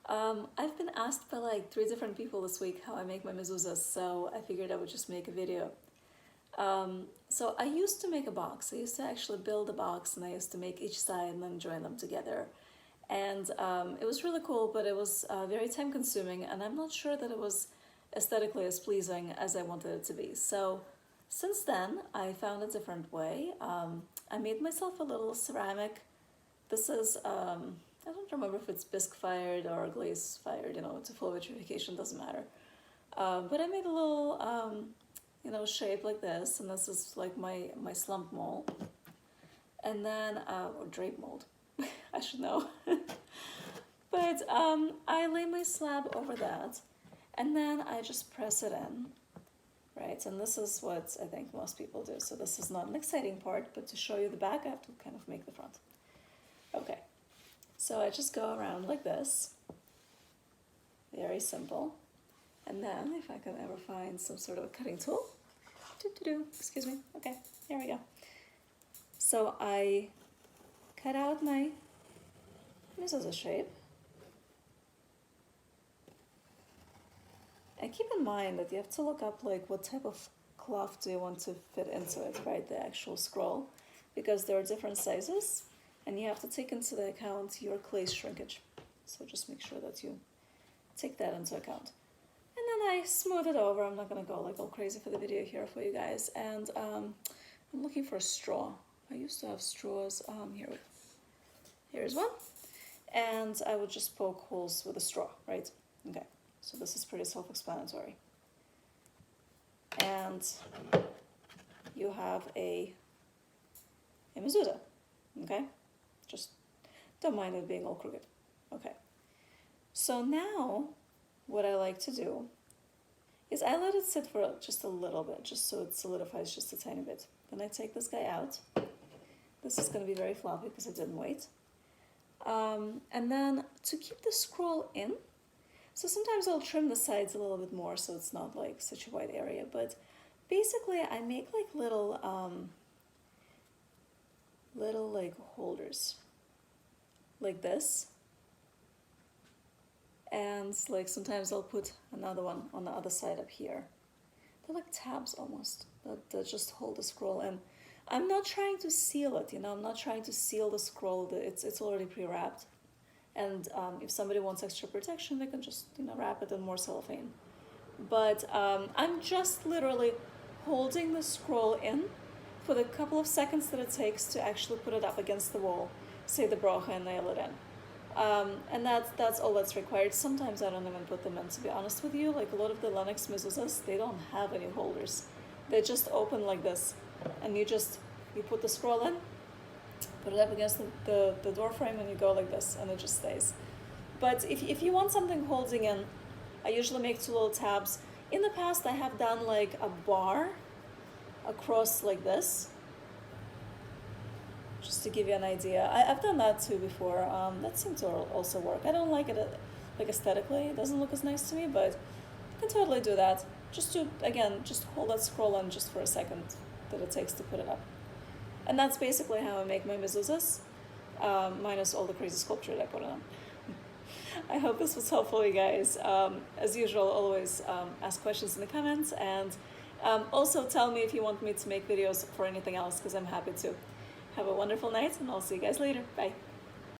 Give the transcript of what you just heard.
I've been asked by like 3 different people this week how I make my mezuzahs, so I figured I would just make a video. So I used to make a box. I used to actually build a box, and I used to make each side and then join them together. And it was really cool, but it was very time consuming, and I'm not sure that it was aesthetically as pleasing as I wanted it to be. So since then, I found a different way. I made myself a little ceramic. This is, I don't remember if it's bisque fired or glaze fired, it's a full vitrification, doesn't matter. But I made a little, shape like this, and this is like my slump mold. And then, or drape mold, I should know. But I lay my slab over that, and then I just press it in, right? And this is what I think most people do. So this is not an exciting part, but to show you the back, I have to kind of make the front. Okay, so I just go around like this, very simple. And then if I can ever find some sort of a cutting tool, excuse me, okay, here we go. So I cut out my mezuzah shape. And keep in mind that you have to look up like what type of cloth do you want to fit into it, right? The actual scroll, because there are different sizes, and you have to take into the account your clay shrinkage. So just make sure that you take that into account. And then I smooth it over. I'm not gonna go like all crazy for the video here for you guys. And I'm looking for a straw. I used to have straws. Here's one. And I would just poke holes with a straw, right? Okay, so this is pretty self-explanatory. And you have a mezuzah, okay? Just don't mind it being all crooked. Okay, so now what I like to do is I let it sit for just a little bit, just so it solidifies just a tiny bit. Then I take this guy out. This is going to be very floppy because I didn't wait. And then to keep the scroll in, so sometimes I'll trim the sides a little bit more so it's not like such a wide area, but basically I make like little like holders like this. And like sometimes I'll put another one on the other side up here. They're like tabs almost that just hold the scroll in. I'm not trying to seal it, I'm not trying to seal the scroll. It's already pre-wrapped. And if somebody wants extra protection, they can just wrap it in more cellophane. But I'm just literally holding the scroll in for the couple of seconds that it takes to actually put it up against the wall, say the bracha, and nail it in. And that's all that's required. Sometimes I don't even put them in, to be honest with you. Like a lot of the Lennox mezuzahs, they don't have any holders. They just open like this, and you put the scroll in, put it up against the door frame, and you go like this, and it just stays. But if you want something holding in, I usually make 2 little tabs. In the past, I have done like a bar across like this, just to give you an idea. I've done that too before. That seems to also work. I don't like it like aesthetically. It doesn't look as nice to me, but you can totally do that. Just to, again, just hold that scroll in just for a second that it takes to put it up. And that's basically how I make my mezuzahs, minus all the crazy sculpture that I put on them. I hope this was helpful, you guys. As usual, always ask questions in the comments, and also tell me if you want me to make videos for anything else, because I'm happy to. Have a wonderful night, and I'll see you guys later. Bye.